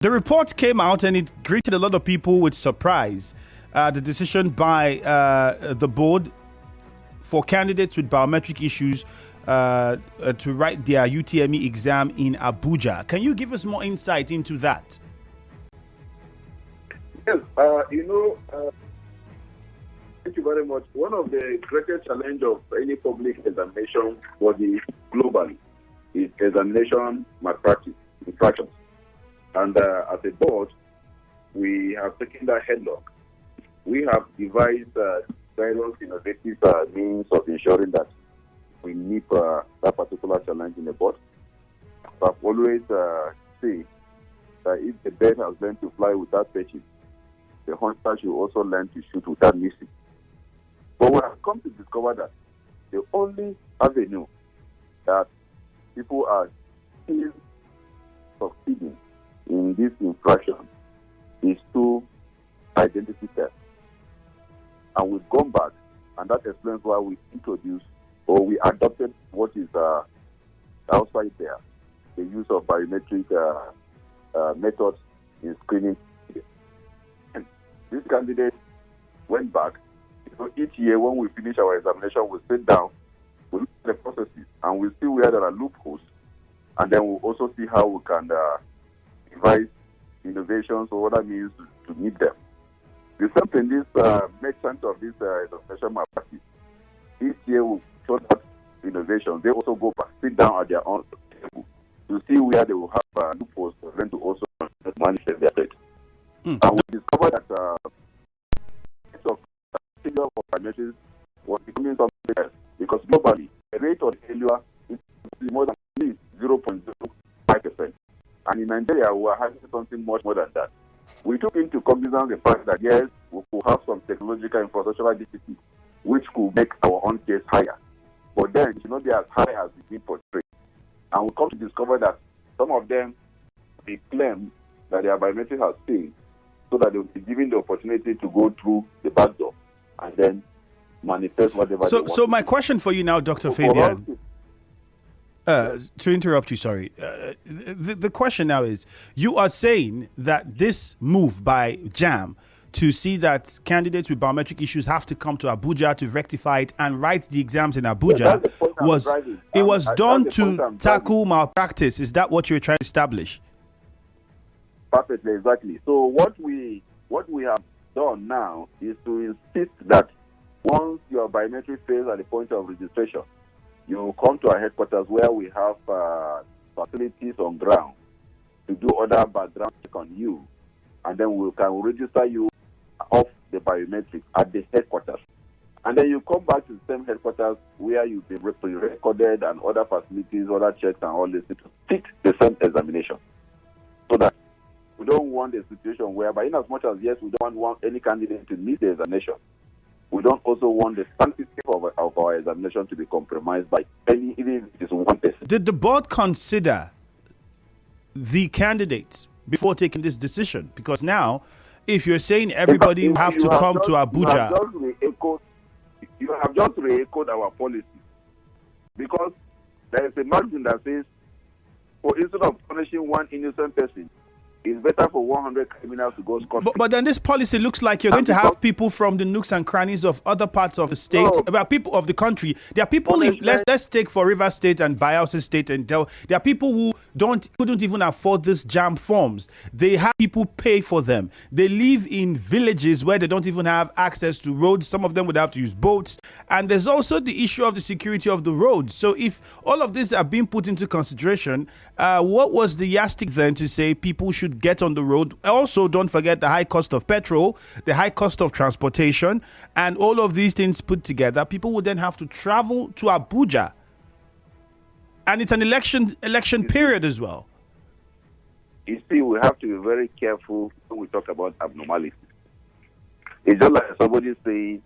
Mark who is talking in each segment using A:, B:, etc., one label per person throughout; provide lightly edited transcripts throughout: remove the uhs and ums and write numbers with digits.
A: The report came out and it greeted a lot of people with surprise. The decision by the board for candidates with biometric issues to write their UTME exam in Abuja. Can you give us more insight into that?
B: Yes, thank you very much. One of the greatest challenges of any public examination body globally is examination malpractice, infractions. And as a board, we have taken that headlock. We have devised various innovative means of ensuring that we meet that particular challenge in the board. I've always say that if the bird has learned to fly without pitching, the hunter should also learn to shoot without missing. But we have come to discover that the only avenue that people are still succeeding in this infraction is through identity theft. And we've gone back, and that explains why we introduced or we adopted what is outside there, the use of biometric methods in screening. And this candidate went back. Each year when we finish our examination, we sit down, we look at the processes, and we see where there are loopholes, and then we'll also see how we can devise innovations or other means to meet them. The same thing, this makes sense of this examination malpractice. Each year we show that innovations. They also go back, sit down at their own table to see where they will have loopholes for them to also manifest their threat. And we discovered that failure for biometrics was becoming something else because globally the rate of failure is more than 0.05%. And in Nigeria, we are having something much more than that. We took into cognizance the fact that yes, we could have some technological infrastructural deficit which could make our own case higher. But then it should not be as high as it's been portrayed. And we come to discover that some of them they claim that their biometric has failed so that they will be given the opportunity to go through the back door and then manifest whatever they want.
A: So my question for you now, Dr. Fabian, to interrupt you, sorry. The question now is, you are saying that this move by JAMB to see that candidates with biometric issues have to come to Abuja to rectify it and write the exams in Abuja was done to tackle malpractice. Is that what you're trying to establish?
B: Perfectly, exactly. So what we have done now is to insist that once your biometric fails at the point of registration, you come to our headquarters where we have facilities on ground to do other background check on you, and then we can register you off the biometric at the headquarters. And then you come back to the same headquarters where you've been recorded and other facilities, other checks and all this to sit the same examination. So that we don't want a situation whereby, in as much as yes, we don't want any candidate to miss the examination, we don't also want the sanctity of our examination to be compromised by any, even if it is one person.
A: Did the board consider the candidates before taking this decision? Because now, if you're saying everybody have to come to Abuja...
B: You have just re-echoed our policy. Because there is a margin that says, instead of punishing one innocent person, it's better for 100 criminals to go scot-free.
A: But then this policy looks like you're going to have people from the nooks and crannies of other parts of the state, people of the country. There are people in, let's take for Rivers State and Bayelsa State and there are people who couldn't even afford this JAMB forms. They have people pay for them. They live in villages where they don't even have access to roads. Some of them would have to use boats. And there's also the issue of the security of the roads. So if all of these are being put into consideration, what was the yardstick then to say people should get on the road? Also, don't forget the high cost of petrol, the high cost of transportation, and all of these things put together. People would then have to travel to Abuja. And it's an election period as well.
B: You see, we have to be very careful when we talk about abnormality. It's just like somebody saying,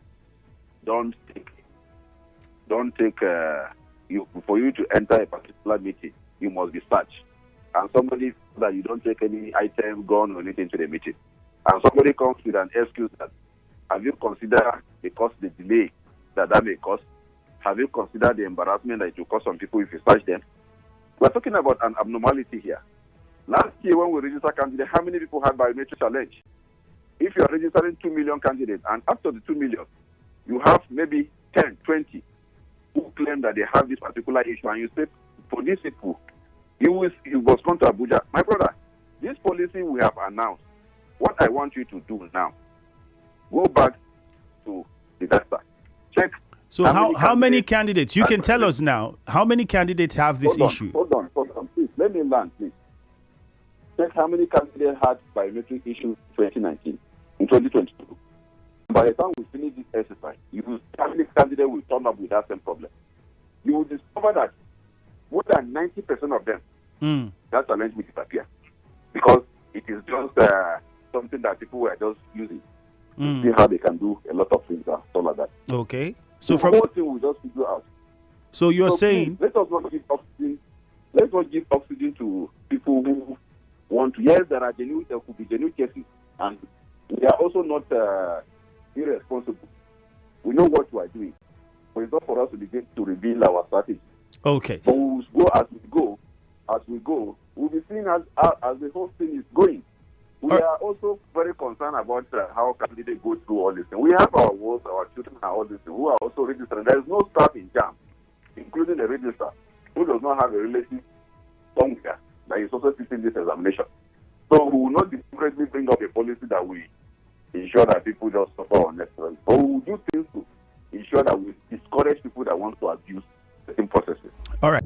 B: don't take for you to enter a particular meeting, you must be searched. And somebody that you don't take any item, gun, or anything to the meeting. And somebody comes with an excuse that, have you considered the cost, the delay that may cause? Have you considered the embarrassment that it will cause some people if you search them? We're talking about an abnormality here. Last year when we registered candidates, how many people had biometric challenge? If you are registering 2 million candidates, and after the 2 million, you have maybe 10, 20 who claim that they have this particular issue, and you say, for these people, you must come to Abuja. My brother, this policy we have announced, what I want you to do now, go back to the data, check.
A: So how many candidates? You can tell us now. How many candidates have this issue?
B: Hold on. Please, let me land, please. Check how many candidates had biometric issue in 2022. By the time we finish this exercise, you will see how many candidates will turn up with that same problem. You will discover that more than 90% of them, that challenge will disappear. Because it is just something that people were just using to see how they can do a lot of things and stuff like that.
A: Okay.
B: So the whole thing will just figure out.
A: So you're saying...
B: Please, let us not give oxygen. Let's not give oxygen to people who want to. Yes, there could be genuine cases, and we are also not irresponsible. We know what we are doing, but it's not for us to begin to reveal our strategy.
A: Okay.
B: But we will go as we go. We'll be seeing as the whole thing is going. We are also very concerned about how candidates go through all this thing. We have our wards, our children, and all this thing, who are also registered. There is no staff in JAMB, including the registrar, who does not have a relative somewhere that is also sitting this examination. So we will not deliberately bring up a policy that we ensure that people just suffer unnecessarily. But we will do things to ensure that we discourage people that want to abuse the same processes.
A: All right.